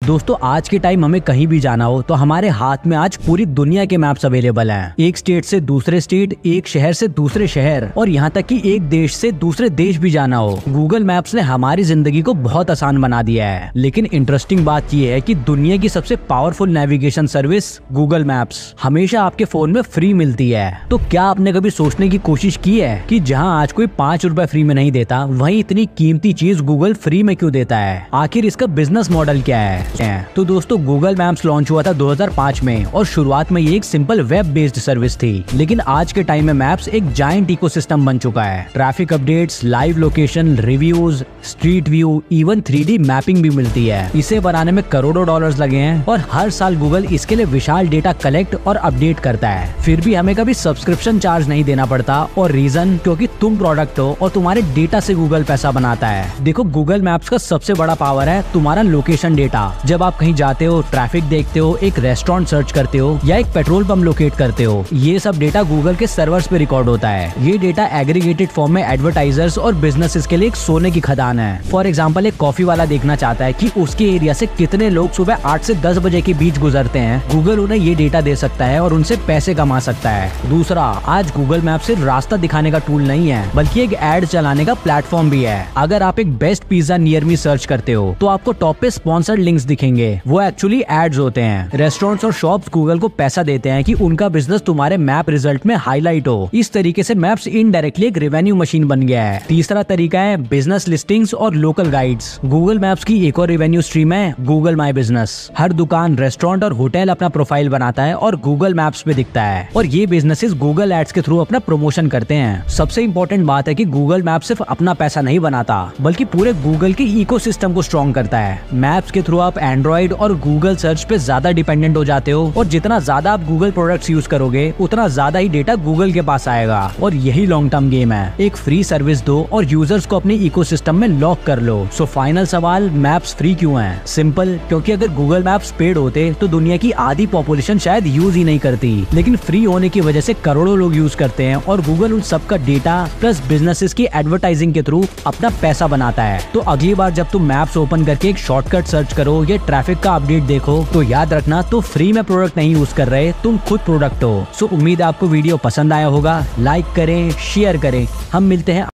दोस्तों आज के टाइम हमें कहीं भी जाना हो तो हमारे हाथ में आज पूरी दुनिया के मैप्स अवेलेबल हैं। एक स्टेट से दूसरे स्टेट, एक शहर से दूसरे शहर और यहाँ तक कि एक देश से दूसरे देश भी जाना हो, गूगल मैप्स ने हमारी जिंदगी को बहुत आसान बना दिया है। लेकिन इंटरेस्टिंग बात यह है कि दुनिया की सबसे powerful navigation service Google maps हमेशा आपके फोन में फ्री मिलती है। तो क्या आपने कभी सोचने की कोशिश की है कि जहाँ आज कोई 5 रुपए फ्री में नहीं देता, वहीं इतनी कीमती चीज गूगल फ्री में क्यों देता है? आखिर इसका बिजनेस मॉडल क्या है? तो दोस्तों गूगल मैप्स लॉन्च हुआ था 2005 में और शुरुआत में ये एक सिंपल वेब बेस्ड सर्विस थी। लेकिन आज के टाइम में मैप्स एक जायंट इकोसिस्टम बन चुका है। Traffic updates, live location, reviews, street view, even 3D mapping भी मिलती है। इसे बनाने में करोड़ों डॉलर्स लगे हैं और हर साल गूगल इसके लिए विशाल डेटा कलेक्ट और अपडेट करता है। फिर भी हमें कभी सब्सक्रिप्शन चार्ज नहीं देना पड़ता और रीजन क्योंकि तुम प्रोडक्ट हो और तुम्हारे डेटा से गूगल पैसा बनाता है। देखो गूगल मैप्स का सबसे बड़ा पावर है तुम्हारा लोकेशन डेटा। जब आप कहीं जाते हो, ट्रैफिक देखते हो, एक रेस्टोरेंट सर्च करते हो या एक पेट्रोल पंप लोकेट करते हो, ये सब डेटा गूगल के सर्वर्स पे रिकॉर्ड होता है। ये डेटा एग्रीगेटेड फॉर्म में एडवर्टाइजर्स और बिजनेसेस के लिए एक सोने की खदान है। फॉर एग्जांपल एक कॉफी वाला देखना चाहता है कि उसके एरिया से कितने लोग सुबह 8 से 10 बजे के बीच गुजरते हैं, गूगल उन्हें ये डेटा दे सकता है और उनसे पैसे कमा सकता है। दूसरा, आज गूगल मैप सिर्फ रास्ता दिखाने का टूल नहीं है बल्कि एक एड चलाने का प्लेटफॉर्म भी है। अगर आप एक best pizza near me search करते हो तो आपको टॉप पे स्पॉन्सर्ड लिंक्स दिखेंगे, वो एक्चुअली एड्स होते हैं। रेस्टोरेंट्स और शॉप्स गूगल को पैसा देते हैं कि उनका बिजनेस तुम्हारे मैप रिजल्ट में हाईलाइट हो। इस तरीके से मैप्स इनडायरेक्टली एक रेवेन्यू मशीन बन गया है। तीसरा तरीका है बिजनेस लिस्टिंग्स और लोकल गाइड्स। गूगल मैप्स की एक और रेवेन्यू स्ट्रीम है गूगल माई बिजनेस। हर दुकान, रेस्टोरेंट और होटल अपना प्रोफाइल बनाता है और गूगल मैप्स पे दिखता है और ये बिजनेसेस गूगल एड्स के थ्रू अपना प्रमोशन करते हैं। सबसे इम्पोर्टेंट बात है कि गूगल मैप सिर्फ अपना पैसा नहीं बनाता बल्कि पूरे गूगल के इकोसिस्टम को स्ट्रॉन्ग करता है। मैप्स के थ्रू आप एंड्रॉइड और गूगल सर्च पे ज्यादा डिपेंडेंट हो जाते हो और जितना ज्यादा आप गूगल प्रोडक्ट्स यूज करोगे उतना ज्यादा ही डेटा गूगल के पास आएगा और यही लॉन्ग टर्म गेम है। एक फ्री सर्विस दो और यूजर्स को अपने इकोसिस्टम में लॉक कर लो। सो फाइनल सवाल, मैप्स फ्री क्यों है? सिंपल, क्योंकि अगर गूगल मैप्स पेड होते तो दुनिया की आधी पॉपुलेशन शायद यूज ही नहीं करती। लेकिन फ्री होने की वजह से करोड़ों लोग यूज करते हैं और गूगल उन सबका डेटा प्लस बिजनेसेस की एडवर्टाइजिंग के थ्रू अपना पैसा बनाता है। तो अगली बार जब तुम मैप्स ओपन करके एक शॉर्टकट सर्च करो या ट्रैफिक का अपडेट देखो तो याद रखना तो फ्री में प्रोडक्ट नहीं यूज कर रहे, तुम खुद प्रोडक्ट हो। सो उम्मीद है आपको वीडियो पसंद आया होगा। लाइक करें, शेयर करें। हम मिलते हैं